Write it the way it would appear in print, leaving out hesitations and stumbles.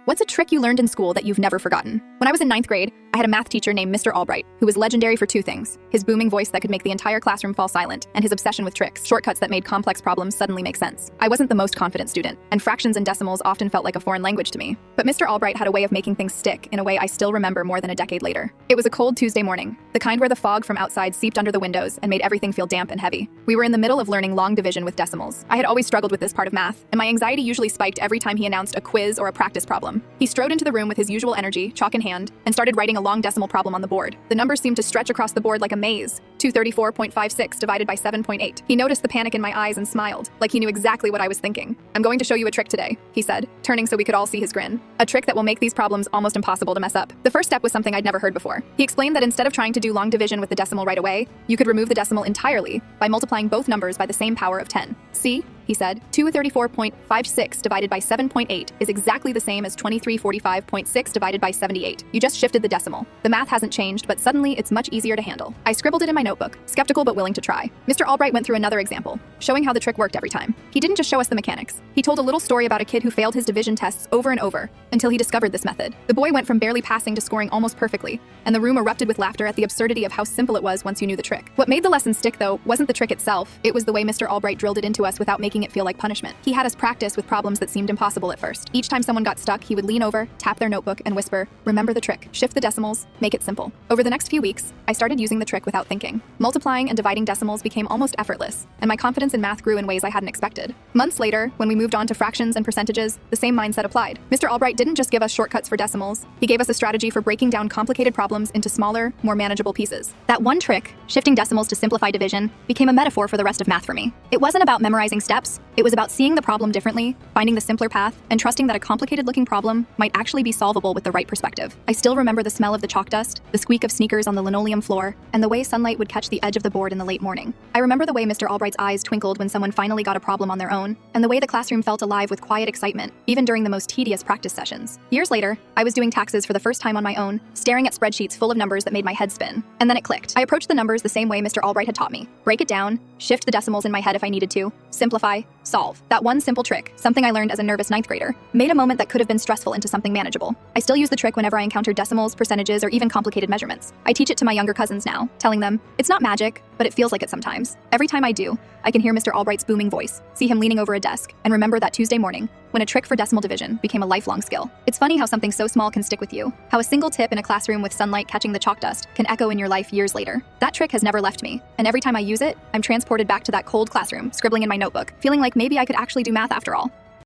What's a trick you learned in school that you've never forgotten? When I was in 9th grade, I had a math teacher named Mr. Albright, who was legendary for two things: his booming voice that could make the entire classroom fall silent, and his obsession with tricks, shortcuts that made complex problems suddenly make sense. I wasn't the most confident student, and fractions and decimals often felt like a foreign language to me. But Mr. Albright had a way of making things stick in a way I still remember more than a decade later. It was a cold Tuesday morning, the kind where the fog from outside seeped under the windows and made everything feel damp and heavy. We were in the middle of learning long division with decimals. I had always struggled with this part of math, and my anxiety usually spiked every time he announced a quiz or a practice problem. He strode into the room with his usual energy, chalk in hand, and started writing a long decimal problem on the board. The numbers seemed to stretch across the board like a maze. 234.56 divided by 7.8. He noticed the panic in my eyes and smiled, like he knew exactly what I was thinking. "I'm going to show you a trick today," he said, turning so we could all see his grin. "A trick that will make these problems almost impossible to mess up." The first step was something I'd never heard before. He explained that instead of trying to do long division with the decimal right away, you could remove the decimal entirely by multiplying both numbers by the same power of 10. "See," he said, 234.56 divided by 7.8 is exactly the same as 2345.6 divided by 78. You just shifted the decimal. The math hasn't changed, but suddenly it's much easier to handle. I scribbled it in my notebook, skeptical but willing to try. Mr. Albright went through another example, showing how the trick worked every time. He didn't just show us the mechanics. He told a little story about a kid who failed his division tests over and over until he discovered this method. The boy went from barely passing to scoring almost perfectly, and the room erupted with laughter at the absurdity of how simple it was once you knew the trick. What made the lesson stick, though, wasn't the trick itself. It was the way Mr. Albright drilled it into us without making it feel like punishment. He had us practice with problems that seemed impossible at first. Each time someone got stuck, he would lean over, tap their notebook, and whisper, "Remember the trick. Shift the decimals, make it simple." Over the next few weeks, I started using the trick without thinking. Multiplying and dividing decimals became almost effortless, and my confidence in math grew in ways I hadn't expected. Months later, when we moved on to fractions and percentages, the same mindset applied. Mr. Albright didn't just give us shortcuts for decimals, he gave us a strategy for breaking down complicated problems into smaller, more manageable pieces. That one trick, shifting decimals to simplify division, became a metaphor for the rest of math for me. It wasn't about memorizing steps, it was about seeing the problem differently, finding the simpler path, and trusting that a complicated-looking problem might actually be solvable with the right perspective. I still remember the smell of the chalk dust, the squeak of sneakers on the linoleum floor, and the way sunlight would catch the edge of the board in the late morning. I remember the way Mr. Albright's eyes twinkled when someone finally got a problem on their own, and the way the classroom felt alive with quiet excitement, even during the most tedious practice sessions. Years later, I was doing taxes for the first time on my own, staring at spreadsheets full of numbers that made my head spin. And then it clicked. I approached the numbers the same way Mr. Albright had taught me. Break it down, shift the decimals in my head if I needed to, simplify, solve. That one simple trick, something I learned as a nervous 9th grader, made a moment that could have been stressful into something manageable. I still use the trick whenever I encounter decimals, percentages, or even complicated measurements. I teach it to my younger cousins now, telling them, "It's not magic, but it feels like it sometimes." Every time I do, I can hear Mr. Albright's booming voice, see him leaning over a desk, and remember that Tuesday morning when a trick for decimal division became a lifelong skill. It's funny how something so small can stick with you, how a single tip in a classroom with sunlight catching the chalk dust can echo in your life years later. That trick has never left me, and every time I use it, I'm transported back to that cold classroom, scribbling in my notebook, feeling like maybe I could actually do math after all.